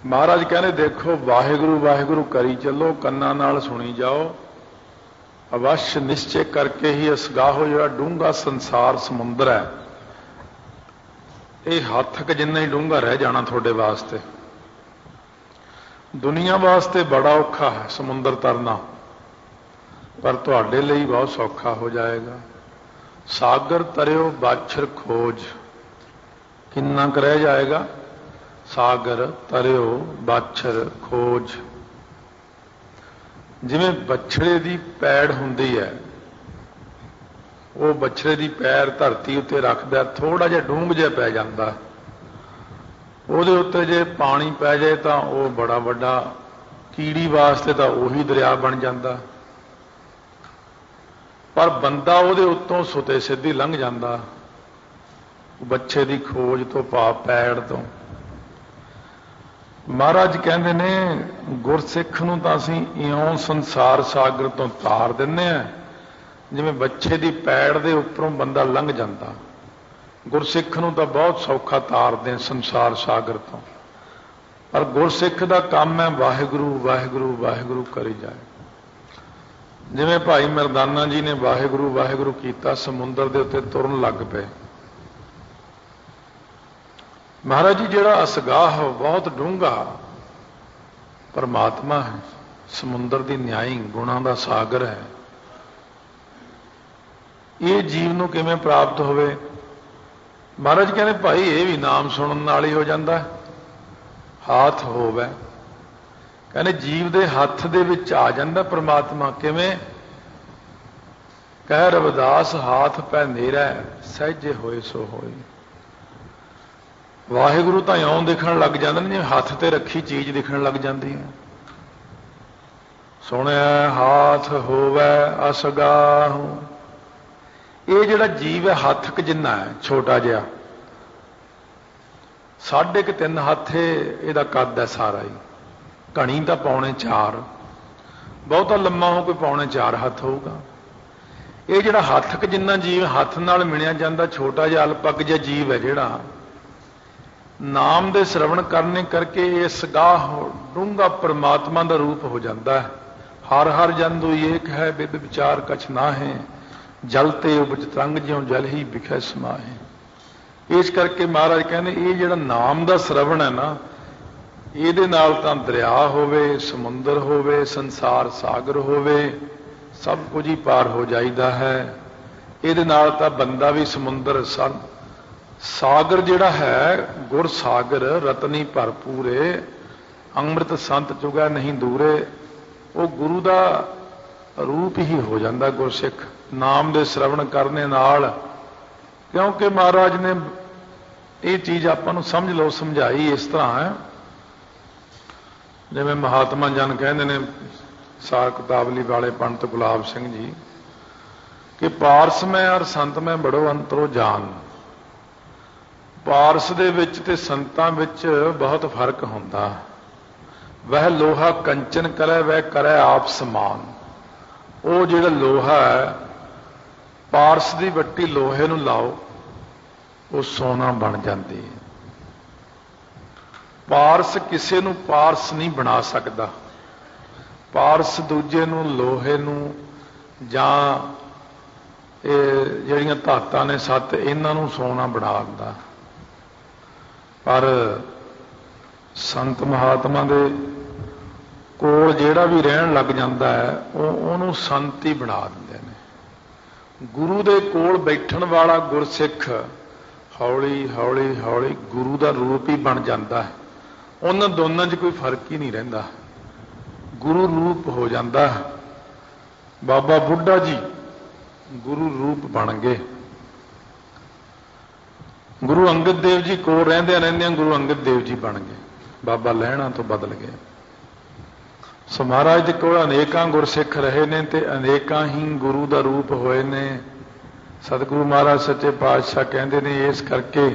महाराज कहने देखो वाहिगुरु वाहिगुरु करी चलो, कन्ना नाल सुनी जाओ, अवश्य निश्चय करके ही असगाहो जो डूंगा संसार समुंदर है, ये हथ क जिन्ना ही डूंगा रह जाना थोड़े वास्ते। दुनिया वास्ते बड़ा औखा है समुंदर तरना, पर तुहाडे लिए बहुत सौखा हो जाएगा। सागर तरियो बाछर खोज, किन्ना क रह जाएगा? सागर तरियो बाछर खोज। जिवें बछड़े की पैड़ हुंदी है, वो बछड़े की पैर धरती उत्ते रखदा, थोड़ा जिहा डूंग जिहा पै जांदा, ਉਹਦੇ उत्ते जे पानी पै जाए तो वह बड़ा वड्डा कीड़ी वास्ते तो उही दरिया बन जाता, पर बंदा ਉਹਦੇ उत्तों सुते सीधी लंघ जाता, बच्चे की खोज तो भाव पैड़ तो। महाराज कहते ने गुरसिख नूं तां असीं इउं संसार सागर तो तार दिंदे आ जिवें बच्चे की पैड़ दे उपरों बंदा लंघ जाता। गुरसिख नूं तां बहुत सौखा तारदे संसार सागर तो, पर गुरसिख दा काम है वाहिगुरू वाहिगुरू वाहिगुरू करी जाए। जिवें भाई मरदाना जी ने वाहिगुरू वाहिगुरू कीता, समुंदर दे उत्ते तुरन लग पे। महाराज जी जिहड़ा असगाह बहुत डूंगा परमात्मा है, समुंदर की न्याई गुणों का सागर है, ये जीव नूं किवें प्राप्त होवे? महाराज कहते भाई ये भी नाम सुनने नाल ही हो जाता है। हाथ होवे, कहते जीव के हथ दे विच आ जाता परमात्मा। किवें? कह रविदास हाथ पै नेरा सहजे होए सो होए। वाहिगुरु तो इउं दिखण लग जाते हैं जिवें हथ ते रखी चीज दिखण लग जाती है। सुनिया हाथ होवे असगाहु, ये जिहड़ा जीव है हथ क जिन्ना है, छोटा जिहा 3.5 हथ इहदा कद है सारा ही, घणी तो 3.25, बहुता लम्मा हो कोई 3.25 हथ होगा। ये जिहड़ा हथ क जिन्ना जीव हथ नाल मिलिया जाता, छोटा जिहा अल्पग जिहा जीव है जिहड़ा नाम दे श्रवण करने करके इस गाह डूंगा परमात्मा का रूप हो जाता है। हर हर जंदु एक है बिद विचार कछ ना है, जलते उपज तरंग ज्यों जल ही बिखै समाहे। इस करके महाराज कहने ये जिहड़ा नाम का श्रवण है ना, ये नाल तां दरिया होवे, समुंदर होवे, संसार सागर होवे, सब कुछ ही पार हो जाइदा है। ये नाल तां बंदा भी समुंदर सागर जिहड़ा है गुर सागर रतनी भरपूरे, अमृत संत चुगा नहीं दूरे, वो गुरु का रूप ही हो जाता गुरसिख नाम दे श्रवण करने नाल। क्योंकि महाराज ने ये चीज़ आपां नूं समझ लो समझाई इस तरह है, जिवें महात्मा जन कहते हैं सार किताबली वाले पंडित गुलाब सिंह जी कि पारस में और संत में बड़ो अंतरो जान। पारस दे विच ते संतां विच बहुत फर्क होंदा। वह लोहा कंचन करे वह करे आप समान। वो जिहड़ा लोहा है पारस की वट्टी लोहे नूं लाओ वो सोना बन जाती है। पारस किसी नूं पारस नहीं बना सकता। पारस दूजे नूं लोहे नूं जां जिहड़ियां धातां ने 7 इन्हां नूं सोना बना दिंदा, पर संत महात्मा दे कोल जिहड़ा भी रहन लग जाता है उहनूं संत ही बना दिंदे ने। गुरु दे कोल बैठण वाला गुरसिख हौली हौली हौली गुरु का रूप ही बन जाता है। उन्हां दोनों च कोई फर्क ही नहीं रहिंदा, गुरु रूप हो जाता है। बाबा बुढ़ा जी गुरु रूप बन गए। गुरु अंगद देव जी कोल रहिंदे रहिंदे गुरु अंगद देव जी बन गए, बाबा लहणा तो बदल गए। सो महाराज के कोल अनेकां गुरसिख रहे ने ते अनेकां ही गुरु का रूप होए ने। सतगुरु महाराज सच्चे पातशाह कहते ने इस करके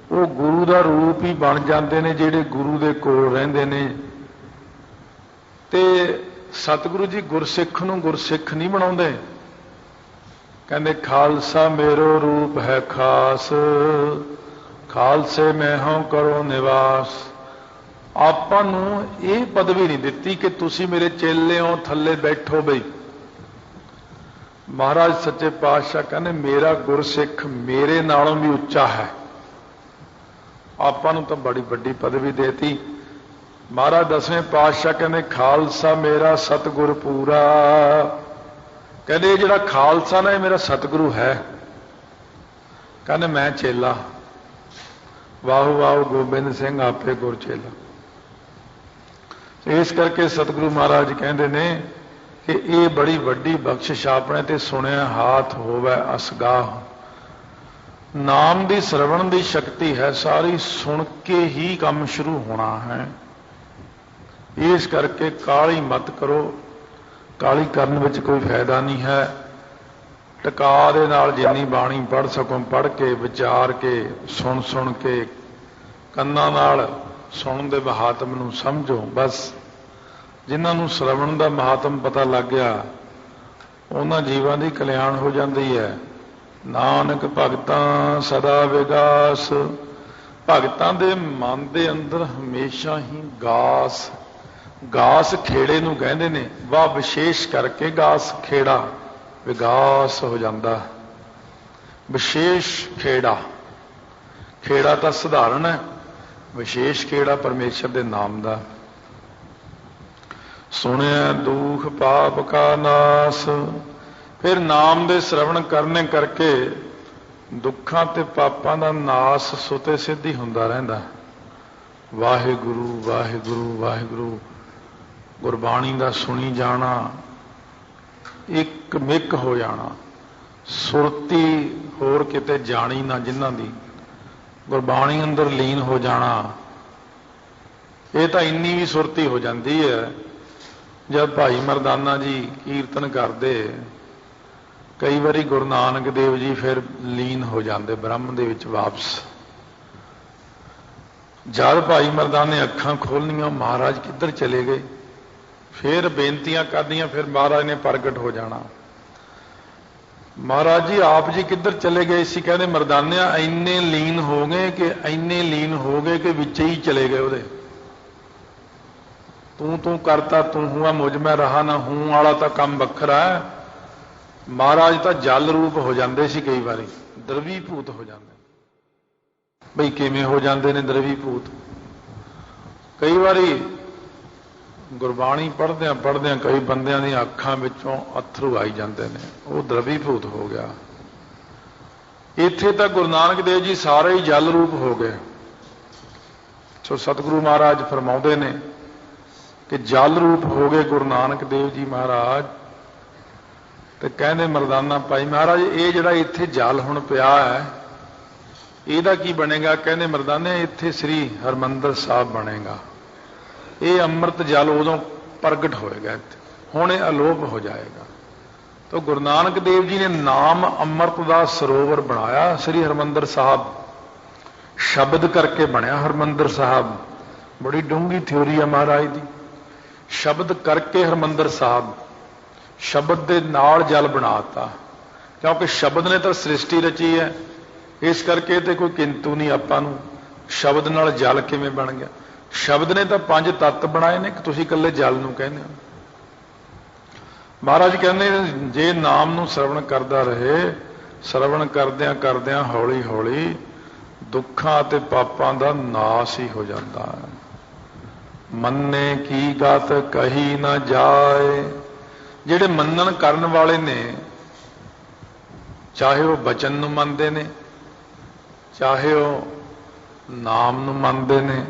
वो गुरु का रूप ही बन जाते ने जिहड़े गुरु दे कोल रहिंदे ने। ते सतगुरु जी गुरसिख नूं गुरसिख नहीं बनाउंदे, कहते खालसा मेरो रूप है खास, खालसे में हों करो निवास। ਆਪਾਂ ਨੂੰ ਇਹ ਪਦਵੀ ਨਹੀਂ ਦਿੱਤੀ ਕਿ ਤੁਸੀਂ ਮੇਰੇ ਚੇਲੇ ਹੋ, ਥੱਲੇ ਬੈਠੋ ਬਈ। ਮਹਾਰਾਜ ਸੱਚੇ ਪਾਤਸ਼ਾਹ ਕਹਿੰਦੇ ਮੇਰਾ ਗੁਰਸਿੱਖ ਮੇਰੇ ਨਾਲੋਂ ਵੀ ਉੱਚਾ ਹੈ। ਆਪਾਂ ਨੂੰ ਤਾਂ ਬੜੀ ਵੱਡੀ ਪਦਵੀ ਦੇਤੀ। ਮਹਾਰਾਜ ਦਸਵੇਂ ਪਾਤਸ਼ਾਹ ਕਹਿੰਦੇ ਖਾਲਸਾ ਮੇਰਾ ਸਤਿਗੁਰ ਪੂਰਾ। ਕਹਿੰਦੇ ਜਿਹੜਾ ਖਾਲਸਾ ਨਾ ਇਹ ਮੇਰਾ ਸਤਿਗੁਰੂ ਹੈ। ਕਹਿੰਦੇ ਮੈਂ ਚੇਲਾ। ਵਾਹੋ ਵਾਹੋ ਗੋਬਿੰਦ ਸਿੰਘ ਆਪੇ ਗੁਰ ਚੇਲਾ। ਇਸ ਕਰਕੇ ਸਤਿਗੁਰੂ ਮਹਾਰਾਜ ਕਹਿੰਦੇ ਨੇ ਕਿ ਇਹ ਬੜੀ ਵੱਡੀ ਬਖਸ਼ਿਸ਼ ਆਪਣੇ ਤੇ ਸੁਣਿਆ ਹਾਥ ਹੋਵੇ ਅਸਗਾਹ। ਨਾਮ ਦੀ ਸਰਵਣ ਦੀ ਸ਼ਕਤੀ ਹੈ, ਸਾਰੀ ਸੁਣ ਕੇ ਹੀ ਕੰਮ ਸ਼ੁਰੂ ਹੋਣਾ ਹੈ। ਇਸ ਕਰਕੇ ਕਾਹਲੀ ਮਤ ਕਰੋ, ਕਾਹਲੀ ਕਰਨ ਵਿੱਚ ਕੋਈ ਫਾਇਦਾ ਨਹੀਂ ਹੈ। ਟਿਕਾ ਦੇ ਨਾਲ ਜਿੰਨੀ ਬਾਣੀ ਪੜ੍ਹ ਸਕੋ ਪੜ੍ਹ ਕੇ, ਵਿਚਾਰ ਕੇ, ਸੁਣ ਕੇ, ਕੰਨਾਂ ਨਾਲ ਸੁਣਨ ਦੇ ਮਹਾਤਮ ਨੂੰ ਸਮਝੋ। ਬਸ ਜਿਨ੍ਹਾਂ ਨੂੰ ਸ਼ਰਵਣ ਦਾ ਮਹਾਤਮ ਪਤਾ ਲੱਗ ਗਿਆ ਉਹਨਾਂ ਜੀਵਾਂ ਦੀ ਕਲਿਆਣ ਹੋ ਜਾਂਦੀ ਹੈ। ਨਾਨਕ ਭਗਤਾਂ ਸਦਾ ਵਿਗਾਸ। ਭਗਤਾਂ ਦੇ ਮਨ ਦੇ ਅੰਦਰ ਹਮੇਸ਼ਾ ਹੀ ਗਾਸ, ਗਾਸ ਖੇੜੇ ਨੂੰ ਕਹਿੰਦੇ ਨੇ। ਵਾਹ ਵਿਸ਼ੇਸ਼ ਕਰਕੇ ਗਾਸ ਖੇੜਾ ਵਿਗਾਸ ਹੋ ਜਾਂਦਾ। ਵਿਸ਼ੇਸ਼ ਖੇੜਾ, ਖੇੜਾ ਤਾਂ ਸਧਾਰਨ ਹੈ, ਵਿਸ਼ੇਸ਼ ਖੇੜਾ ਪਰਮੇਸ਼ਰ ਦੇ ਨਾਮ ਦਾ। ਸੁਣਿਆ ਦੁਖ ਪਾਪ ਕਾ ਨਾਸ। ਫਿਰ ਨਾਮ ਦੇ ਸ਼ਰਵਣ ਕਰਨੇ ਕਰਕੇ ਦੁੱਖਾਂ ਤੇ ਪਾਪਾਂ ਦਾ ਨਾਸ ਸੁਤੇ ਸਿੱਧੀ ਹੁੰਦਾ ਰਹਿੰਦਾ। ਵਾਹਿਗੁਰੂ ਵਾਹਿਗੁਰੂ ਵਾਹਿਗੁਰੂ ਗੁਰਬਾਣੀ ਦਾ ਸੁਣੀ ਜਾਣਾ, ਇੱਕ ਮਿੱਕ ਹੋ ਜਾਣਾ, ਸੁਰਤੀ ਹੋਰ ਕਿਤੇ ਜਾਣੀ ਨਾ ਜਿਨ੍ਹਾਂ ਦੀ, ਗੁਰਬਾਣੀ ਅੰਦਰ ਲੀਨ ਹੋ ਜਾਣਾ। ਇਹ ਤਾਂ ਇੰਨੀ ਵੀ ਸੁਰਤੀ ਹੋ ਜਾਂਦੀ ਹੈ ਜਦ ਭਾਈ ਮਰਦਾਨਾ ਜੀ ਕੀਰਤਨ ਕਰਦੇ, ਕਈ ਵਾਰੀ ਗੁਰੂ ਨਾਨਕ ਦੇਵ ਜੀ ਫਿਰ ਲੀਨ ਹੋ ਜਾਂਦੇ ਬ੍ਰਹਮ ਦੇ ਵਿੱਚ ਵਾਪਸ। ਜਦ ਭਾਈ ਮਰਦਾਨੇ ਅੱਖਾਂ ਖੋਲ੍ਹਣੀਆਂ ਮਹਾਰਾਜ ਕਿੱਧਰ ਚਲੇ ਗਏ, ਫਿਰ ਬੇਨਤੀਆਂ ਕਰਨੀਆਂ, ਫਿਰ ਮਹਾਰਾਜ ਨੇ ਪ੍ਰਗਟ ਹੋ ਜਾਣਾ। ਮਹਾਰਾਜ ਜੀ ਆਪ ਜੀ ਕਿੱਧਰ ਚਲੇ ਗਏ ਸੀ? ਕਹਿੰਦੇ ਮਰਦਾਨਿਆਂ ਇੰਨੇ ਲੀਨ ਹੋ ਗਏ ਕਿ ਇੰਨੇ ਲੀਨ ਹੋ ਗਏ ਕਿ ਵਿੱਚ ਹੀ ਚਲੇ ਗਏ ਉਹਦੇ। ਤੂੰ ਕਰਤਾ ਤੂੰ ਹੂਆ ਮੁਝ ਮੈਂ ਰਹਾ ਨਾ ਹੂੰ ਵਾਲਾ ਤਾਂ ਕੰਮ ਵੱਖਰਾ ਹੈ। ਮਹਾਰਾਜ ਤਾਂ ਜਲ ਰੂਪ ਹੋ ਜਾਂਦੇ ਸੀ, ਕਈ ਵਾਰੀ ਦਰਵੀ ਭੂਤ ਹੋ ਜਾਂਦੇ। ਬਈ ਕਿਵੇਂ ਹੋ ਜਾਂਦੇ ਨੇ ਦਰਵੀ ਭੂਤ? ਕਈ ਵਾਰੀ ਗੁਰਬਾਣੀ ਪੜ੍ਹਦਿਆਂ ਕਈ ਬੰਦਿਆਂ ਦੀਆਂ ਅੱਖਾਂ ਵਿੱਚੋਂ ਅਥਰੂ ਆਈ ਜਾਂਦੇ ਨੇ, ਉਹ ਦਰਵੀ ਭੂਤ ਹੋ ਗਿਆ। ਇੱਥੇ ਤਾਂ ਗੁਰੂ ਨਾਨਕ ਦੇਵ ਜੀ ਸਾਰੇ ਹੀ ਜਲ ਰੂਪ ਹੋ ਗਏ। ਸੋ ਸਤਿਗੁਰੂ ਮਹਾਰਾਜ ਫਰਮਾਉਂਦੇ ਨੇ ਕਿ ਜਲ ਰੂਪ ਹੋ ਗਏ ਗੁਰੂ ਨਾਨਕ ਦੇਵ ਜੀ ਮਹਾਰਾਜ। ਤੇ ਕਹਿੰਦੇ ਮਰਦਾਨਾ ਭਾਈ ਮਹਾਰਾਜ ਇਹ ਜਿਹੜਾ ਇੱਥੇ ਜਲ ਹੁਣ ਪਿਆ ਹੈ ਇਹਦਾ ਕੀ ਬਣੇਗਾ? ਕਹਿੰਦੇ ਮਰਦਾਨੇ ਇੱਥੇ ਸ੍ਰੀ ਹਰਿਮੰਦਰ ਸਾਹਿਬ ਬਣੇਗਾ। ਇਹ ਅੰਮ੍ਰਿਤ ਜਲ ਉਦੋਂ ਪ੍ਰਗਟ ਹੋਏਗਾ ਇੱਥੇ, ਹੁਣ ਇਹ ਅਲੋਪ ਹੋ ਜਾਏਗਾ। ਤਾਂ ਗੁਰੂ ਨਾਨਕ ਦੇਵ ਜੀ ਨੇ ਨਾਮ ਅੰਮ੍ਰਿਤ ਦਾ ਸਰੋਵਰ ਬਣਾਇਆ ਸ੍ਰੀ ਹਰਿਮੰਦਰ ਸਾਹਿਬ। ਸ਼ਬਦ ਕਰਕੇ ਬਣਿਆ ਹਰਿਮੰਦਰ ਸਾਹਿਬ। ਬੜੀ ਡੂੰਘੀ ਥਿਉਰੀ ਹੈ ਮਹਾਰਾਜ ਦੀ। ਸ਼ਬਦ ਕਰਕੇ ਹਰਿਮੰਦਰ ਸਾਹਿਬ, ਸ਼ਬਦ ਦੇ ਨਾਲ ਜਲ ਬਣਾਤਾ। ਕਿਉਂਕਿ ਸ਼ਬਦ ਨੇ ਤਾਂ ਸ੍ਰਿਸ਼ਟੀ ਰਚੀ ਹੈ, ਇਸ ਕਰਕੇ ਤੇ ਕੋਈ ਕਿੰਤੂ ਨਹੀਂ ਆਪਾਂ ਨੂੰ। ਸ਼ਬਦ ਨਾਲ ਜਲ ਕਿਵੇਂ ਬਣ ਗਿਆ? ਸ਼ਬਦ ਨੇ ਤਾਂ 5 ਤੱਤ ਬਣਾਏ ਨੇ ਕਿ ਤੁਸੀਂ ਇਕੱਲੇ ਜਲ ਨੂੰ ਕਹਿੰਦੇ ਹੋ। ਮਹਾਰਾਜ ਕਹਿੰਦੇ ਜੇ ਨਾਮ ਨੂੰ ਸਰਵਣ ਕਰਦਾ ਰਹੇ, ਸਰਵਣ ਕਰਦਿਆਂ ਹੌਲੀ ਹੌਲੀ ਦੁੱਖਾਂ ਅਤੇ ਪਾਪਾਂ ਦਾ ਨਾਸ ਹੀ ਹੋ ਜਾਂਦਾ ਹੈ। ਮੰਨੇ ਕੀ ਗਤ ਕਹੀ ਨਾ ਜਾਏ। ਜਿਹੜੇ ਮੰਨਣ ਕਰਨ ਵਾਲੇ ਨੇ, ਚਾਹੇ ਉਹ ਬਚਨ ਨੂੰ ਮੰਨਦੇ ਨੇ, ਚਾਹੇ ਉਹ ਨਾਮ ਨੂੰ ਮੰਨਦੇ ਨੇ,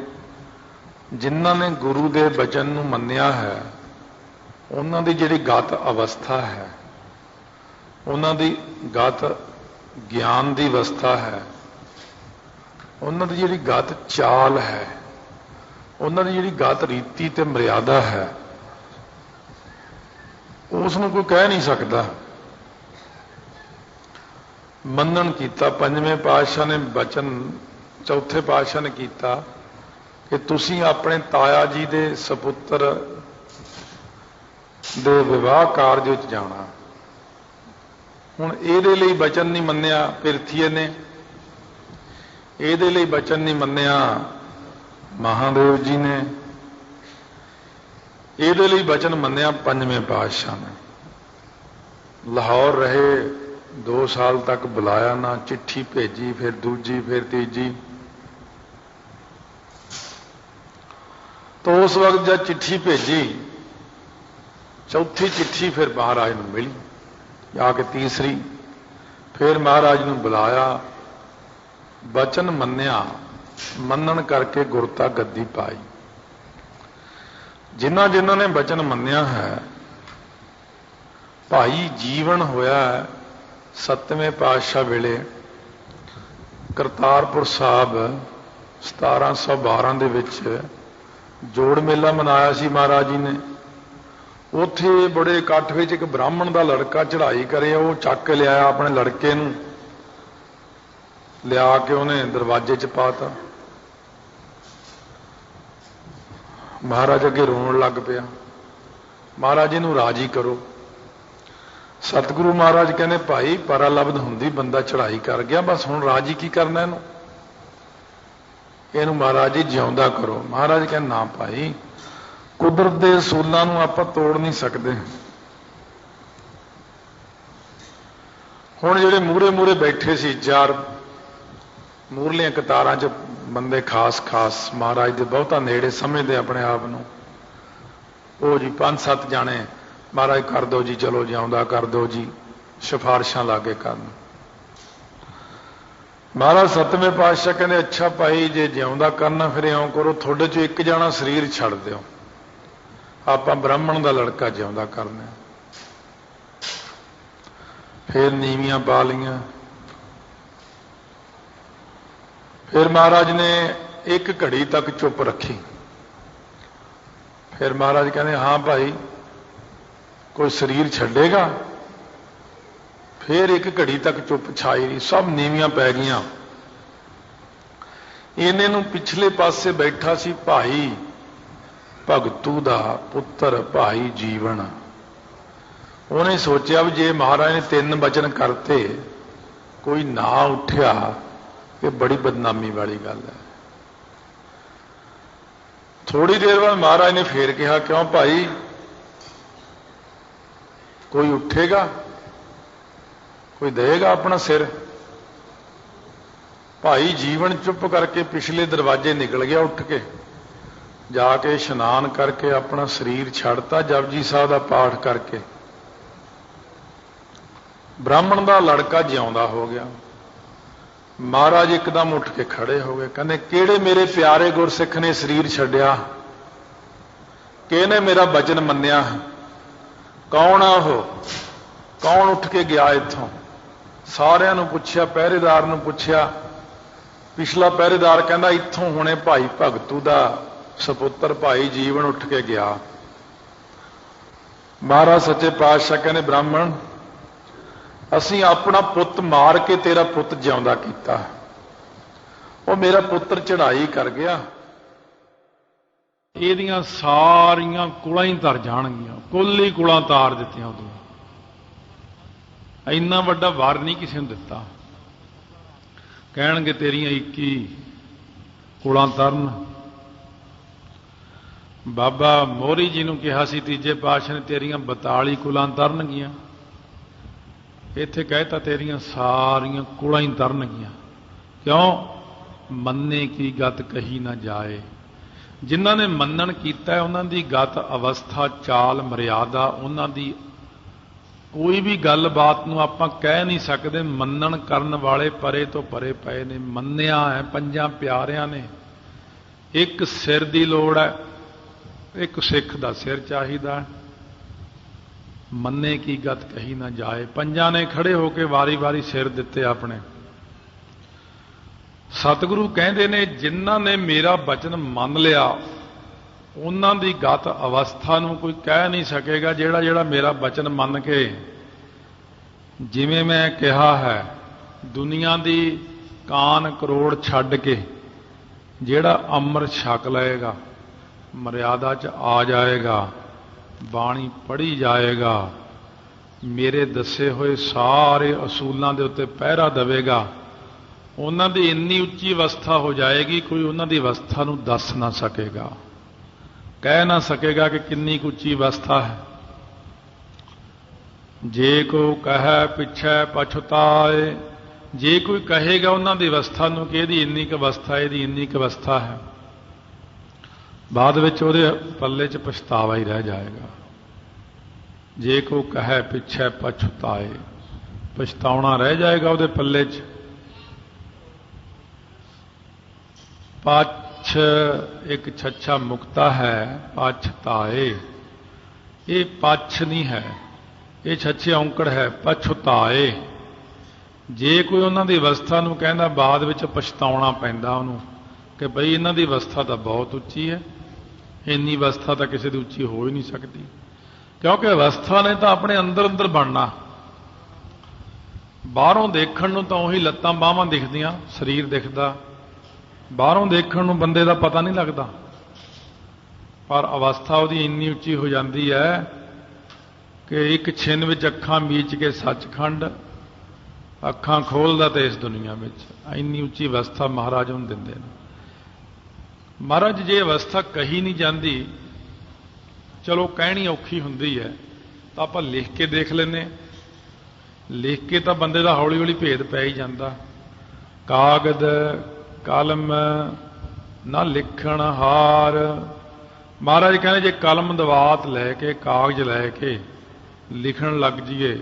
ਜਿਨ੍ਹਾਂ ਨੇ ਗੁਰੂ ਦੇ ਬਚਨ ਨੂੰ ਮੰਨਿਆ ਹੈ ਉਹਨਾਂ ਦੀ ਜਿਹੜੀ ਗਤ ਅਵਸਥਾ ਹੈ, ਉਹਨਾਂ ਦੀ ਗਤ ਗਿਆਨ ਦੀ ਅਵਸਥਾ ਹੈ, ਉਹਨਾਂ ਦੀ ਜਿਹੜੀ ਗਤ ਚਾਲ ਹੈ, ਉਹਨਾਂ ਦੀ ਜਿਹੜੀ ਗਤ ਰੀਤੀ ਤੇ ਮਰਿਆਦਾ ਹੈ, ਉਸ ਨੂੰ ਕੋਈ ਕਹਿ ਨਹੀਂ ਸਕਦਾ। ਮੰਨਣ ਕੀਤਾ ਪੰਜਵੇਂ ਪਾਤਸ਼ਾਹ ਨੇ ਬਚਨ, ਚੌਥੇ ਪਾਤਸ਼ਾਹ ਨੇ ਕੀਤਾ ਕਿ ਤੁਸੀਂ ਆਪਣੇ ਤਾਇਆ ਜੀ ਦੇ ਸਪੁੱਤਰ ਦੇ ਵਿਵਾਹ ਕਾਰਜ ਵਿੱਚ ਜਾਣਾ। ਹੁਣ ਇਹਦੇ ਲਈ ਬਚਨ ਨਹੀਂ ਮੰਨਿਆ ਪਿਰਥੀਏ ਨੇ, ਇਹਦੇ ਲਈ ਬਚਨ ਨਹੀਂ ਮੰਨਿਆ ਮਹਾਦੇਵ ਜੀ ਨੇ, ਇਹਦੇ ਲਈ ਬਚਨ ਮੰਨਿਆ ਪੰਜਵੇਂ ਪਾਤਸ਼ਾਹ ਨੇ। ਲਾਹੌਰ ਰਹੇ 2 ਸਾਲ तक बुलाया ना, चिट्ठी भेजी, फिर दूजी, फिर तीजी। तो उस वक्त जब चिट्ठी भेजी, चौथी चिट्ठी फिर महाराज ने मिली, आके तीसरी, फिर महाराज ने बुलाया, बचन मन्निया, मनन करके गुरता गद्दी पाई। जिन्हां जिन्हां ने बचन मन्निया है, भाई जीवन होया है 7वें पातशाह वेले करतारपुर साहब 1712 ਦੇ ਵਿੱਚ ਜੋੜ ਮੇਲਾ ਮਨਾਇਆ ਸੀ महाराज जी ने। ਉੱਥੇ बड़े इकट्ठ ਵਿੱਚ एक ब्राह्मण ਦਾ लड़का चढ़ाई करे, ਉਹ ਚੱਕ ਕੇ ਲਿਆਇਆ, ਆਪਣੇ लड़के ਨੂੰ ਲਿਆ ਕੇ ਉਹਨੇ दरवाजे 'ਚ ਪਾਤਾ। महाराज अगे रोण लग पिया, महाराज ਇਹਨੂੰ राजी करो। सतगुरु महाराज कहने भाई परालब्ध हुंदी बंदा चढ़ाई कर गया, बस हुण राजी की करना इहनूं, इहनूं महाराज जी जिउंदा करो। महाराज कहने ना भाई, कुदरत दे असूलां नूं आपां तोड़ नहीं सकदे। हुण जिहड़े मूहरे मूहरे बैठे सी, 4 मूहरलियां कतारां 'च बंदे खास खास महाराज दे बहुता नेड़े समझदे अपने आप नूं, ਉਹ जी 5-7 जाने महाराज कर दो जी, चलो जिउंदा कर दो जी, सिफारिशां लागे करन। महाराज 7वें पातशाह कहते अच्छा भाई जे जिउंदा करना फिर इउं करो, थोड़े चों एक जाना शरीर छड़ दिओ, आपां ब्राह्मण दा लड़का जिउंदा करना। फिर नीवियां पा लियां। फिर महाराज ने एक घड़ी तक चुप रखी। फिर महाराज कहते हाँ भाई कोई शरीर छड्डेगा। फिर एक घड़ी तक चुप छाई रही, सब नीवियां पै गईयां। इन्हे नूं पिछले पासे बैठा सी भाई भगतू दा पुत्र भाई जीवन। उन्हें सोचा भी जे महाराज ने 3 वचन करते, कोई ना उठिया, ये बड़ी बदनामी वाली गल है। थोड़ी देर बाद महाराज ने फिर कहा क्यों भाई कोई उठेगा, कोई देगा अपना सिर। भाई जीवन चुप करके पिछले दरवाजे निकल गया, उठ के जाके इशनान करके अपना शरीर छड़ता, जपजी साहब का पाठ करके ब्राह्मण का लड़का जिउंदा हो गया। महाराज एकदम उठ के खड़े हो गए, कहने किहड़े मेरे प्यारे गुरसिख ने शरीर छड्डिया, किहने मेरा वचन मन्निया, कौन आ वो, कौन उठ के गया इत्थों। सारिਆਂ ਨੂੰ ਪੁੱਛਿਆ, ਪਹਿਰੇਦਾਰ ਨੂੰ ਪੁੱਛਿਆ। पिछला पहरेदार कहता इत्थों हुणे भाई भगतू का सपुत्र भाई जीवन उठ के गया। महाराज सच्चे पातशाह कहने ब्राह्मण असीं अपना पुत मार के तेरा पुत जिउंदा कीता, वो मेरा पुत्र चढ़ाई कर गया, ਇਹਦੀਆਂ ਸਾਰੀਆਂ ਕੁਲਾਂ ਹੀ ਧਰ ਜਾਣਗੀਆਂ, ਕੁੱਲ ਹੀ ਕੁਲਾਂ ਤਾਰ ਦਿੱਤੀਆਂ। ਉਦੋਂ ਇੰਨਾ ਵੱਡਾ ਵਰ ਨਹੀਂ ਕਿਸੇ ਨੂੰ ਦਿੱਤਾ। ਕਹਿਣਗੇ ਤੇਰੀਆਂ 21 ਕੁਲਾਂ ਤਰਨ। ਬਾਬਾ ਮੋਹਰੀ ਜੀ ਨੂੰ ਕਿਹਾ ਸੀ ਤੀਜੇ ਪਾਤਸ਼ਾਹ ਨੇ ਤੇਰੀਆਂ 42 ਕੁਲਾਂ ਤਰਨਗੀਆਂ, ਇੱਥੇ ਕਹਿਤਾ ਤੇਰੀਆਂ ਸਾਰੀਆਂ ਕੁਲਾਂ ਹੀ ਤਰਨਗੀਆਂ। ਕਿਉਂ? ਮੰਨੇ ਕੀ ਗਤ ਕਹੀ ਨਾ ਜਾਏ। ਜਿਨ੍ਹਾਂ ਨੇ ਮੰਨਣ ਕੀਤਾ ਉਹਨਾਂ ਦੀ ਗਤ ਅਵਸਥਾ ਚਾਲ ਮਰਿਆਦਾ, ਉਹਨਾਂ ਦੀ ਕੋਈ ਵੀ ਗੱਲਬਾਤ ਨੂੰ ਆਪਾਂ ਕਹਿ ਨਹੀਂ ਸਕਦੇ। ਮੰਨਣ ਕਰਨ ਵਾਲੇ ਪਰੇ ਤੋਂ ਪਰੇ ਪਏ ਨੇ। ਮੰਨਿਆ ਹੈ ਪੰਜਾਂ ਪਿਆਰਿਆਂ ਨੇ। ਇੱਕ ਸਿਰ ਦੀ ਲੋੜ ਹੈ, ਇੱਕ ਸਿੱਖ ਦਾ ਸਿਰ ਚਾਹੀਦਾ। ਮੰਨੇ ਕੀ ਗਤ ਕਹੀ ਨਾ ਜਾਏ। ਪੰਜਾਂ ਨੇ ਖੜੇ ਹੋ ਕੇ ਵਾਰੀ ਵਾਰੀ ਸਿਰ ਦਿੱਤੇ ਆਪਣੇ। ਸਤਿਗੁਰੂ ਕਹਿੰਦੇ ਨੇ ਜਿਨ੍ਹਾਂ ਨੇ ਮੇਰਾ ਬਚਨ ਮੰਨ ਲਿਆ ਉਹਨਾਂ ਦੀ ਗਤ ਅਵਸਥਾ ਨੂੰ ਕੋਈ ਕਹਿ ਨਹੀਂ ਸਕੇਗਾ। ਜਿਹੜਾ ਜਿਹੜਾ ਮੇਰਾ ਬਚਨ ਮੰਨ ਕੇ, ਜਿਵੇਂ ਮੈਂ ਕਿਹਾ ਹੈ, ਦੁਨੀਆ ਦੀ ਕਾਨ ਕਰੋੜ ਛੱਡ ਕੇ ਜਿਹੜਾ ਅੰਮ੍ਰਿਤ ਛਕ ਲਏਗਾ, ਮਰਿਆਦਾ 'ਚ ਆ ਜਾਏਗਾ, ਬਾਣੀ ਪੜ੍ਹੀ ਜਾਏਗਾ, ਮੇਰੇ ਦੱਸੇ ਹੋਏ ਸਾਰੇ ਅਸੂਲਾਂ ਦੇ ਉੱਤੇ ਪਹਿਰਾ ਦੇਵੇਗਾ, ਉਹਨਾਂ ਦੀ ਇੰਨੀ ਉੱਚੀ ਅਵਸਥਾ ਹੋ ਜਾਏਗੀ ਕੋਈ ਉਹਨਾਂ ਦੀ ਅਵਸਥਾ ਨੂੰ ਦੱਸ ਨਾ ਸਕੇਗਾ। कह ना सकेगा कि कितनी उच्ची अवस्था है। जे को कह पिछे पछताए, जे कोई कहेगा उन्होंने अवस्था नूं कि इहदी इन्नी क अवस्था, इहदी इन्नी क अवस्था है, बाद विच उहदे पल्ले च पछतावा ही रह जाएगा। जे को कहे पिछे पछताए, पछताउणा रह जाएगा उहदे पल्ले च। पछ एक छच्छा मुक्ता है, पछताए, ये पछ नहीं है, ये छच्छे औंकड़ है, पछताए। जे कोई उन्होंने अवस्था नूं कहंदा बाद विच पछताउणा पैंदा उहनूं कि बई इन्हां दी अवस्था तो बहुत उच्ची है, इन्नी अवस्था तो किसी की उच्ची हो ही नहीं सकती। क्योंकि अवस्था ने तो अपने अंदर अंदर बनना, बाहरों देखण नूं तां उही लत्तां बाहां दिखदियां, शरीर दिखदा, बाहरों देखण नूं बंदे दा पता नहीं लगदा, पर अवस्था उहदी इन्नी उच्ची हो जाती है कि एक छिन विच अखां मीच के सचखंड, अखां खोलदा ते इस दुनिया में। इन्नी उच्ची अवस्था महाराज उन्हें दिंदे ने। महाराज जे अवस्था कही नहीं जाती, चलो कहनी औखी हुंदी है, तो आपां लिख के देख लेने, लिख के तो बंदे दा हौली हौली भेद पै ही जाता। कागद कलम ना लिखण हार, महाराज कहने जे कलम दवात लैके कागज लैके लिखण लग जाइए,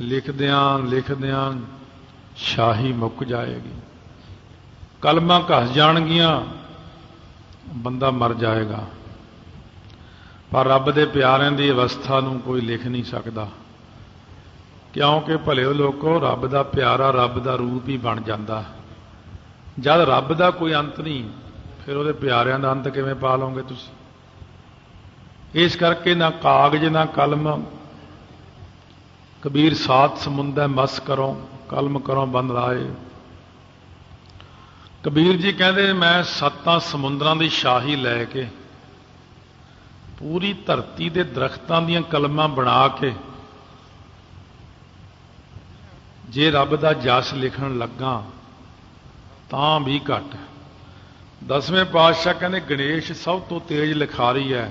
लिखदियां शाही मुक जाएगी, कलमां घस जाणगियां, बंदा मर जाएगा। पर रब दे प्यारिਆਂ ਦੀ अवस्था नूं कोई लिख नहीं सकता, क्योंकि भले लोगों रब दा प्यारा रब दा रूप ही बन जाता। जद रब दा कोई अंत नहीं, फिर उहदे प्यारिਆਂ दा अंत किवें पा लोगे तुसीं। इस करके ना कागज ना कलम, कबीर सात समुंदर मस करो, कलम करो बंद लाए। कबीर जी कहते मैं 7 समुंदरां दी शाही लैके पूरी धरती के दरख्तां दीयां कलमां बना के जे रब दा जस लिखण लगा तां भी घट। 10वें पातशाह कहते गणेश सब तो तेज लिखारी है,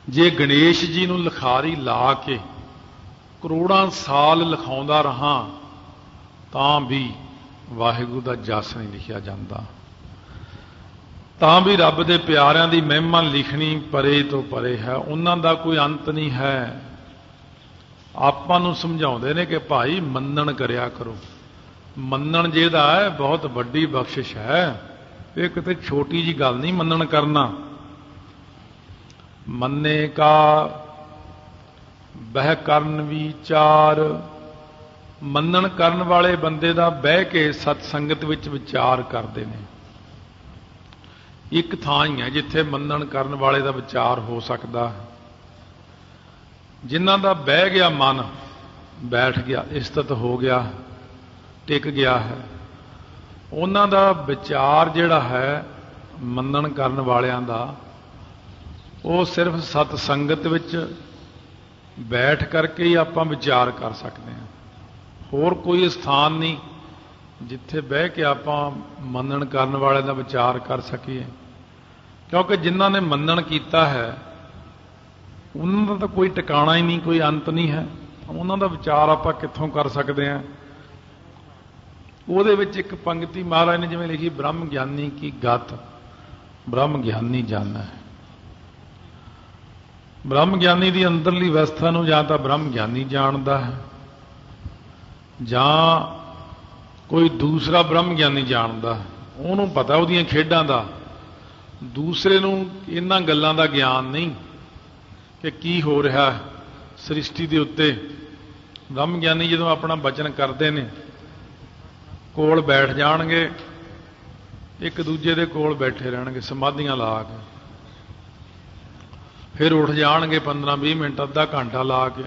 जे गणेश जी नूं लिखारी ला के करोड़ां साल लिखाउंदा रहा तां भी वाहिगुरू दा जस नहीं लिखिया जाता, तां भी रब दे प्यारिਆਂ दी महिमा लिखनी परे तो परे है, उन्हां दा कोई अंत नहीं है। आपां नूं समझाउंदे ने कि भाई मन्नण करिया करो, मन्नण जेदा है बहुत वड्डी बख्शिश है, ये किते छोटी जी गल नहीं मन्नण करना। मन्ने का बह करन विचार, मन्नण करन वाले बंदे दा बह के सतसंगत विच विचार करते हैं। एक थां ही है जिथे मन्नण करन वाले दा विचार हो सकता है। जिन्हां दा बह गया मन, बैठ गया, स्थित हो गया, टिक गया है, उन्हां दा विचार जिहड़ा है मन्नण करन वालियां दा, वो सिर्फ सतसंगत विच बैठ करके ही आपां विचार कर सकते हैं। होर कोई स्थान नहीं जिथे बह के आपां मन्नण करन वाले दा विचार कर सकीए, क्योंकि जिन्हां ने मन्नण कीता है उन्हां दा तो कोई टिकाणा ही नहीं, कोई अंत नहीं है, उन्हां दा विचार आपां कित्थों कर सकते हैं। ਉਹਦੇ ਵਿੱਚ एक पंक्ति महाराज ने जिवें लिखी, ब्रह्म ज्ञानी की गत ब्रह्म ज्ञानी जाना है। ब्रह्म ज्ञानी की अंदरली अवस्था नूं जां तां ब्रह्म ज्ञानी जानदा है, जां कोई दूसरा ब्रह्म ज्ञानी जानदा है, उहनूं पता उहदियां खेडां दा, दूसरे नूं इन्हां गल्लां दा ज्ञान नहीं कि की हो रहा सृष्टि के उत्ते। ब्रह्म ज्ञानी जदों अपना बचन करते हैं, कोल बैठ जाणगे, एक दूजे दे कोल बैठे रहणगे समाधियां ला के, फिर उठ जाणगे 15-20 मिनट अद्धा घंटा ला के,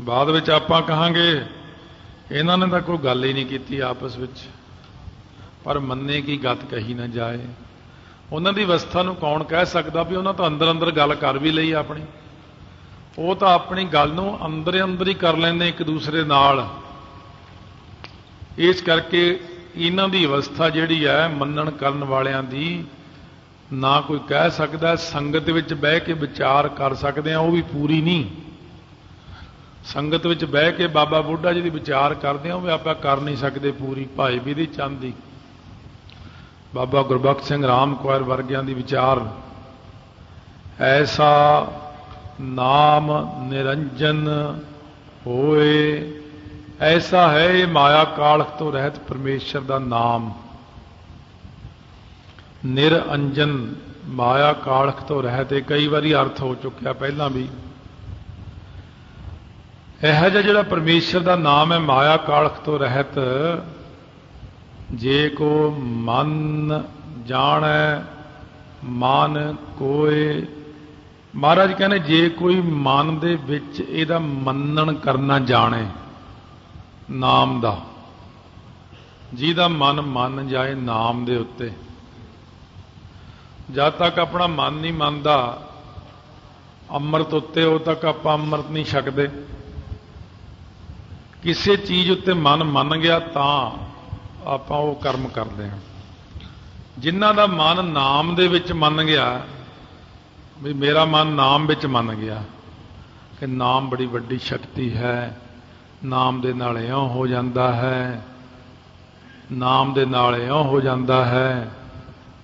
बाद विच आपां कहांगे इन्हां ने तां कोई गल ही नहीं कीती आपस विच, पर मन्ने की गत कही ना जाए। उन्हां दी अवस्था नूं कौन कह सकदा भी उन्हां तां अंदर अंदर गल कर भी लई अपनी, वो तां अपनी गल नूं अंदर अंदर ही कर लैंदे एक दूसरे नाल। इस करके ਇਹਨਾਂ ਦੀ ਅਵਸਥਾ ਜਿਹੜੀ ਹੈ ਮੰਨਣ ਕਰਨ ਵਾਲਿਆਂ ਦੀ ਨਾ ਕੋਈ ਕਹਿ ਸਕਦਾ ਸੰਗਤ ਵਿੱਚ ਬਹਿ ਕੇ ਵਿਚਾਰ ਕਰ ਸਕਦੇ ਆ, ਉਹ ਵੀ ਪੂਰੀ ਨਹੀਂ। ਸੰਗਤ ਵਿੱਚ ਬਹਿ ਕੇ ਬਾਬਾ ਬੁੱਢਾ ਜੀ ਦੀ ਵਿਚਾਰ ਕਰਦੇ ਆ, ਉਹ ਵੀ ਆਪਾਂ ਕਰ ਨਹੀਂ ਸਕਦੇ ਪੂਰੀ। ਭਾਈ ਬਿਧੀ ਚੰਦ ਦੀ, ਬਾਬਾ ਗੁਰਬਖਸ਼ ਸਿੰਘ ਰਾਮ ਕੁਆਰ ਵਰਗਿਆਂ ਦੀ ਵਿਚਾਰ, ਐਸਾ ਨਾਮ ਨਿਰੰਜਨ ਹੋਏ, ਐਸਾ ਹੈ ਇਹ ਮਾਇਆ ਕਾਲਖ ਤੋਂ ਰਹਿਤ ਪਰਮੇਸ਼ਰ ਦਾ ਨਾਮ। ਨਿਰੰਜਨ ਮਾਇਆ ਕਾਲਖ ਤੋਂ ਰਹਿਤ, ਇਹ ਕਈ ਵਾਰੀ ਅਰਥ ਹੋ ਚੁੱਕਿਆ ਪਹਿਲਾਂ ਵੀ। ਇਹੋ ਜਿਹਾ ਜਿਹੜਾ ਪਰਮੇਸ਼ਰ ਦਾ ਨਾਮ ਹੈ ਮਾਇਆ ਕਾਲਖ ਤੋਂ ਰਹਿਤ, ਜੇ ਕੋ ਮਨ ਜਾਣੈ ਮਨ ਕੋਏ। ਮਹਾਰਾਜ ਕਹਿੰਦੇ ਜੇ ਕੋਈ ਮਨ ਦੇ ਵਿੱਚ ਇਹਦਾ ਮੰਨਣ ਕਰਨਾ ਜਾਣੇ ਨਾਮ ਦਾ, ਜਿਹਦਾ ਮਨ ਮੰਨ ਜਾਏ ਨਾਮ ਦੇ ਉੱਤੇ, ਜਦ ਤੱਕ ਆਪਣਾ ਮਨ ਨਹੀਂ ਮੰਨਦਾ ਅੰਮ੍ਰਿਤ ਉੱਤੇ, ਉਦੋਂ ਤੱਕ ਆਪਾਂ ਅੰਮ੍ਰਿਤ ਨਹੀਂ ਛਕਦੇ। ਕਿਸੇ ਚੀਜ਼ ਉੱਤੇ ਮਨ ਮੰਨ ਗਿਆ ਤਾਂ ਆਪਾਂ ਉਹ ਕਰਮ ਕਰਦੇ ਹਾਂ। ਜਿਨ੍ਹਾਂ ਦਾ ਮਨ ਨਾਮ ਦੇ ਵਿੱਚ ਮੰਨ ਗਿਆ, ਵੀ ਮੇਰਾ ਮਨ ਨਾਮ ਵਿੱਚ ਮੰਨ ਗਿਆ ਕਿ ਨਾਮ ਬੜੀ ਵੱਡੀ ਸ਼ਕਤੀ ਹੈ, ਨਾਮ ਦੇ ਨਾਲ ਇਉਂ ਹੋ ਜਾਂਦਾ ਹੈ, ਨਾਮ ਦੇ ਨਾਲ ਇਉਂ ਹੋ ਜਾਂਦਾ ਹੈ,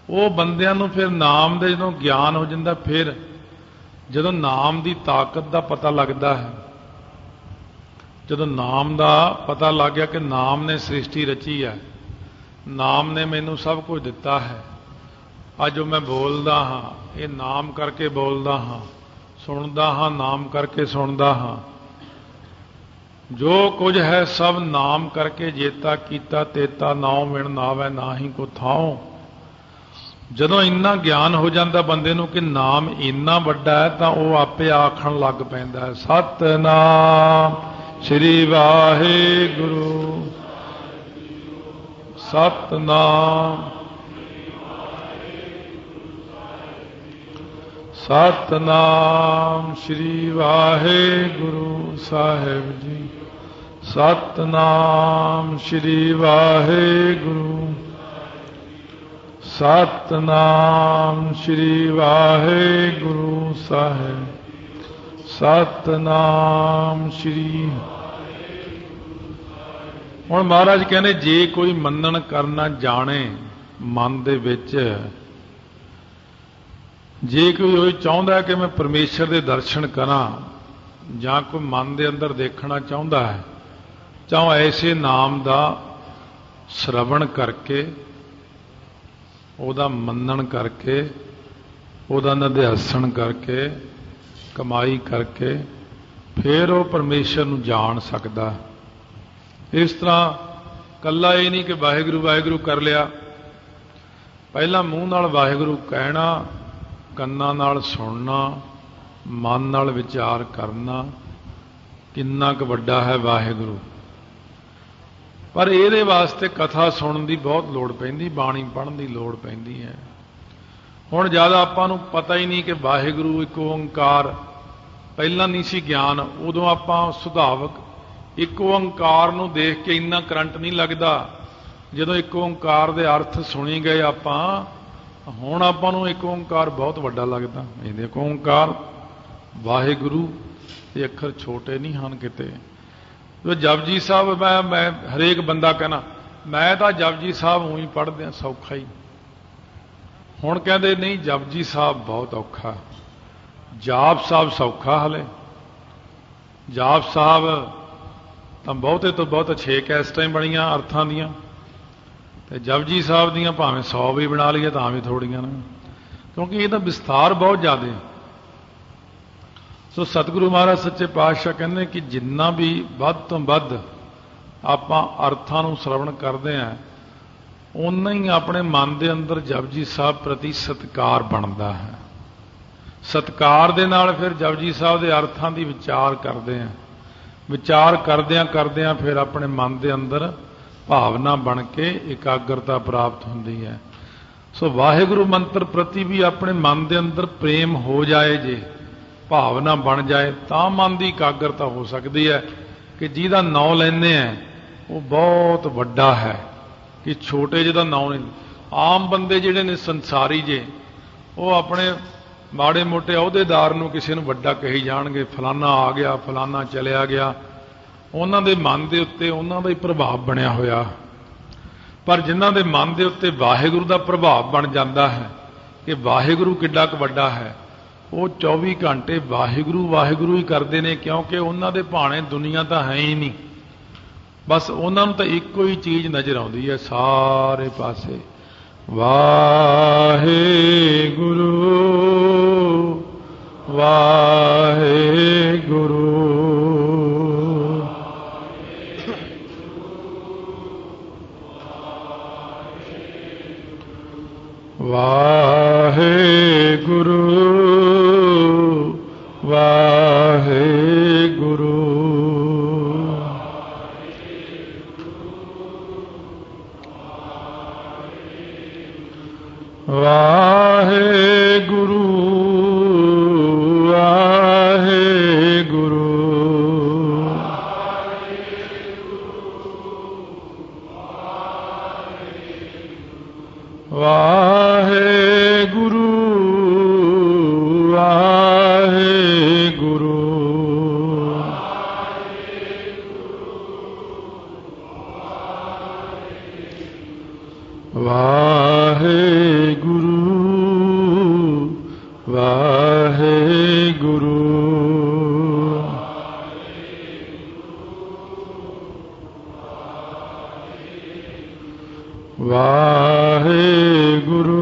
ਉਹ ਬੰਦਿਆਂ ਨੂੰ ਫਿਰ ਨਾਮ ਦੇ ਜਦੋਂ ਗਿਆਨ ਹੋ ਜਾਂਦਾ, ਫਿਰ ਜਦੋਂ ਨਾਮ ਦੀ ਤਾਕਤ ਦਾ ਪਤਾ ਲੱਗਦਾ ਹੈ, ਜਦੋਂ ਨਾਮ ਦਾ ਪਤਾ ਲੱਗ ਗਿਆ ਕਿ ਨਾਮ ਨੇ ਸ੍ਰਿਸ਼ਟੀ ਰਚੀ ਹੈ, ਨਾਮ ਨੇ ਮੈਨੂੰ ਸਭ ਕੁਝ ਦਿੱਤਾ ਹੈ, ਅੱਜ ਜੋ ਮੈਂ ਬੋਲਦਾ ਹਾਂ ਇਹ ਨਾਮ ਕਰਕੇ ਬੋਲਦਾ ਹਾਂ, ਸੁਣਦਾ ਹਾਂ ਨਾਮ ਕਰਕੇ ਸੁਣਦਾ ਹਾਂ, ਜੋ ਕੁਝ ਹੈ ਸਭ ਨਾਮ ਕਰਕੇ ਜੇਤਾ ਕੀਤਾ ਤੇਤਾ, ਨਾਉ ਮਿਣ ਨਾਵੈ ਨਾਹੀ ਕੋ ਥਾਉ। ਜਦੋਂ ਇੰਨਾ ਗਿਆਨ ਹੋ ਜਾਂਦਾ ਬੰਦੇ ਨੂੰ ਕਿ ਨਾਮ ਇੰਨਾ ਵੱਡਾ ਹੈ, ਤਾਂ ਉਹ ਆਪੇ ਆਖਣ ਲੱਗ ਪੈਂਦਾ ਹੈ, ਸਤਿਨਾਮ ਸ੍ਰੀ ਵਾਹਿਗੁਰੂ, ਸਤਿਨਾਮ ਸਤਿਨਾਮ ਸ੍ਰੀ ਵਾਹਿਗੁਰੂ ਸਾਹਿਬ ਜੀ, ਸਤਿਨਾਮ ਸ੍ਰੀ ਵਾਹਿਗੁਰੂ, ਸਤਿਨਾਮ ਸ੍ਰੀ ਵਾਹਿਗੁਰੂ ਸਾਹਿਬ, ਸਤਿਨਾਮ ਸ੍ਰੀ। ਹੁਣ ਮਹਾਰਾਜ ਕਹਿੰਦੇ ਜੇ ਕੋਈ ਮੰਨਣ ਕਰਨਾ ਜਾਣੇ ਮਨ ਦੇ ਵਿੱਚ, ਜੇ ਕੋਈ ਉਹ ਚਾਹੁੰਦਾ ਕਿ ਮੈਂ ਪਰਮੇਸ਼ਰ ਦੇ ਦਰਸ਼ਨ ਕਰਾਂ, ਜਾਂ ਕੋਈ ਮਨ ਦੇ ਅੰਦਰ ਦੇਖਣਾ ਚਾਹੁੰਦਾ ਹੈ, ਚਾਹੋ ਐਸੇ ਨਾਮ ਦਾ ਸ਼ਰਵਣ ਕਰਕੇ, ਉਹਦਾ ਮੰਨਣ ਕਰਕੇ, ਉਹਦਾ ਨਿਧਿਆਸਣ ਕਰਕੇ, ਕਮਾਈ ਕਰਕੇ, ਫਿਰ ਉਹ ਪਰਮੇਸ਼ਰ ਨੂੰ ਜਾਣ ਸਕਦਾ। ਇਸ ਤਰ੍ਹਾਂ ਕੱਲਾ ਇਹ ਨਹੀਂ ਕਿ ਵਾਹਿਗੁਰੂ ਵਾਹਿਗੁਰੂ ਕਰ ਲਿਆ, ਪਹਿਲਾਂ ਮੂੰਹ ਨਾਲ ਵਾਹਿਗੁਰੂ ਕਹਿਣਾ, ਕੰਨਾਂ ਨਾਲ ਸੁਣਨਾ, ਮਨ ਨਾਲ ਵਿਚਾਰ ਕਰਨਾ ਕਿੰਨਾ ਕੁ ਵੱਡਾ ਹੈ ਵਾਹਿਗੁਰੂ। ਪਰ ਇਹਦੇ ਵਾਸਤੇ ਕਥਾ ਸੁਣਨ ਦੀ ਬਹੁਤ ਲੋੜ ਪੈਂਦੀ, ਬਾਣੀ ਪੜ੍ਹਨ ਦੀ ਲੋੜ ਪੈਂਦੀ ਹੈ। ਹੁਣ ਜਦ ਆਪਾਂ ਨੂੰ ਪਤਾ ਹੀ ਨਹੀਂ ਕਿ ਵਾਹਿਗੁਰੂ ਇੱਕ ਓੰਕਾਰ, ਪਹਿਲਾਂ ਨਹੀਂ ਸੀ ਗਿਆਨ, ਉਦੋਂ ਆਪਾਂ ਸੁਭਾਵਕ ਇੱਕ ਓੰਕਾਰ ਨੂੰ ਦੇਖ ਕੇ ਇੰਨਾ ਕਰੰਟ ਨਹੀਂ ਲੱਗਦਾ। ਜਦੋਂ ਇੱਕ ਓੰਕਾਰ ਦੇ ਅਰਥ ਸੁਣੀ ਗਏ ਆਪਾਂ, ਹੁਣ ਆਪਾਂ ਨੂੰ ਇੱਕ ਓੰਕਾਰ ਬਹੁਤ ਵੱਡਾ ਲੱਗਦਾ। ਇਹ ਦੇਖੋ ਓੰਕਾਰ ਵਾਹਿਗੁਰੂ, ਇਹ ਅੱਖਰ ਛੋਟੇ ਨਹੀਂ ਹਨ ਕਿਤੇ। ਜੋ ਜਪਜੀ ਸਾਹਿਬ, ਮੈਂ ਹਰੇਕ ਬੰਦਾ ਕਹਿਣਾ ਮੈਂ ਤਾਂ ਜਪਜੀ ਸਾਹਿਬ ਊਂ ਹੀ ਪੜ੍ਹਦੇ ਹਾਂ ਸੌਖਾ ਹੀ। ਹੁਣ ਕਹਿੰਦੇ ਨਹੀਂ ਜਪਜੀ ਸਾਹਿਬ ਬਹੁਤ ਔਖਾ, ਜਾਪ ਸਾਹਿਬ ਸੌਖਾ। ਹਲੇ ਜਾਪ ਸਾਹਿਬ ਤਾਂ ਬਹੁਤੇ ਤੋਂ ਬਹੁਤ 6 ਕੈਸਟਾਂ ਬਣੀਆਂ ਅਰਥਾਂ ਦੀਆਂ, ਤੇ ਜਪਜੀ ਸਾਹਿਬ ਦੀਆਂ ਭਾਵੇਂ 100 ਵੀ ਬਣਾ ਲਈਏ ਤਾਂ ਵੀ ਥੋੜੀਆਂ ਨੇ, ਕਿਉਂਕਿ ਇਹਦਾ ਵਿਸਥਾਰ ਬਹੁਤ ਜ਼ਿਆਦਾ। ਸੋ ਸਤਿਗੁਰੂ ਮਹਾਰਾਜ ਸੱਚੇ ਪਾਤਸ਼ਾਹ ਕਹਿੰਦੇ ਕਿ ਜਿੰਨਾ ਵੀ ਵੱਧ ਤੋਂ ਵੱਧ ਆਪਾਂ ਅਰਥਾਂ ਨੂੰ ਸ਼ਰਵਣ ਕਰਦੇ ਹਾਂ, ਓਨਾ ਹੀ ਆਪਣੇ ਮਨ ਦੇ ਅੰਦਰ ਜਪਜੀ ਸਾਹਿਬ ਪ੍ਰਤੀ ਸਤਿਕਾਰ ਬਣਦਾ ਹੈ। ਸਤਿਕਾਰ ਦੇ ਨਾਲ ਫਿਰ ਜਪਜੀ ਸਾਹਿਬ ਦੇ ਅਰਥਾਂ ਦੀ ਵਿਚਾਰ ਕਰਦੇ ਹਾਂ, ਵਿਚਾਰ ਕਰਦਿਆਂ ਫਿਰ ਆਪਣੇ ਮਨ ਦੇ ਅੰਦਰ ਭਾਵਨਾ ਬਣ ਕੇ ਇਕਾਗਰਤਾ ਪ੍ਰਾਪਤ ਹੁੰਦੀ ਹੈ। ਸੋ ਵਾਹਿਗੁਰੂ ਮੰਤਰ ਪ੍ਰਤੀ ਵੀ ਆਪਣੇ ਮਨ ਦੇ ਅੰਦਰ ਪ੍ਰੇਮ ਹੋ ਜਾਏ, ਜੇ ਭਾਵਨਾ ਬਣ ਜਾਏ, ਤਾਂ ਮਨ ਦੀ ਇਕਾਗਰਤਾ ਹੋ ਸਕਦੀ ਹੈ ਕਿ ਜਿਹਦਾ ਨਾਂ ਲੈਂਦੇ ਆ ਉਹ ਬਹੁਤ ਵੱਡਾ ਹੈ, कि छोटे ਜਿਹੇ ਦਾ ਨਾਂ नहीं। आम बंदे ਜਿਹੜੇ ਨੇ ਸੰਸਾਰੀ ਜੇ ਉਹ ਆਪਣੇ ਮਾੜੇ ਮੋਟੇ ਅਹੁਦੇਦਾਰ ਨੂੰ ਕਿਸੇ ਨੂੰ ਵੱਡਾ ਕਹੀ ਜਾਣਗੇ, ਫਲਾਨਾ ਆ ਗਿਆ, ਫਲਾਨਾ ਚਲਿਆ ਗਿਆ। ਉਹਨਾਂ ਦੇ ਮਨ ਦੇ ਉੱਤੇ ਉਹਨਾਂ ਦਾ ਹੀ ਪ੍ਰਭਾਵ ਬਣਿਆ ਹੋਇਆ। ਪਰ ਜਿਨ੍ਹਾਂ ਦੇ ਮਨ ਦੇ ਉੱਤੇ ਵਾਹਿਗੁਰੂ ਦਾ ਪ੍ਰਭਾਵ ਬਣ ਜਾਂਦਾ ਹੈ ਕਿ ਵਾਹਿਗੁਰੂ ਕਿੱਡਾ ਕੁ ਵੱਡਾ ਹੈ, ਉਹ 24 ਘੰਟੇ ਵਾਹਿਗੁਰੂ ਵਾਹਿਗੁਰੂ ਹੀ ਕਰਦੇ ਨੇ, ਕਿਉਂਕਿ ਉਹਨਾਂ ਦੇ ਭਾਣੇ ਦੁਨੀਆ ਤਾਂ ਹੈ ਹੀ ਨਹੀਂ। ਬਸ ਉਹਨਾਂ ਨੂੰ ਤਾਂ ਇੱਕੋ ਹੀ ਚੀਜ਼ ਨਜ਼ਰ ਆਉਂਦੀ ਹੈ ਸਾਰੇ ਪਾਸੇ, ਵਾਹਿਗੁਰੂ ਵਾਹਿਗੁਰੂ ਵਾਹਿਗੁਰੂ ਵਾਹਿਗੁਰੂ ਵਾਹਿਗੁਰੂ ਵਾਹਿਗੁਰੂ ਵਾਹਿਗੁਰੂ ਵਾਹਿਗੁਰੂ ਵਾਹਿਗੁਰੂ ਵਾਹਿਗੁਰੂ ਵਾਹਿਗੁਰੂ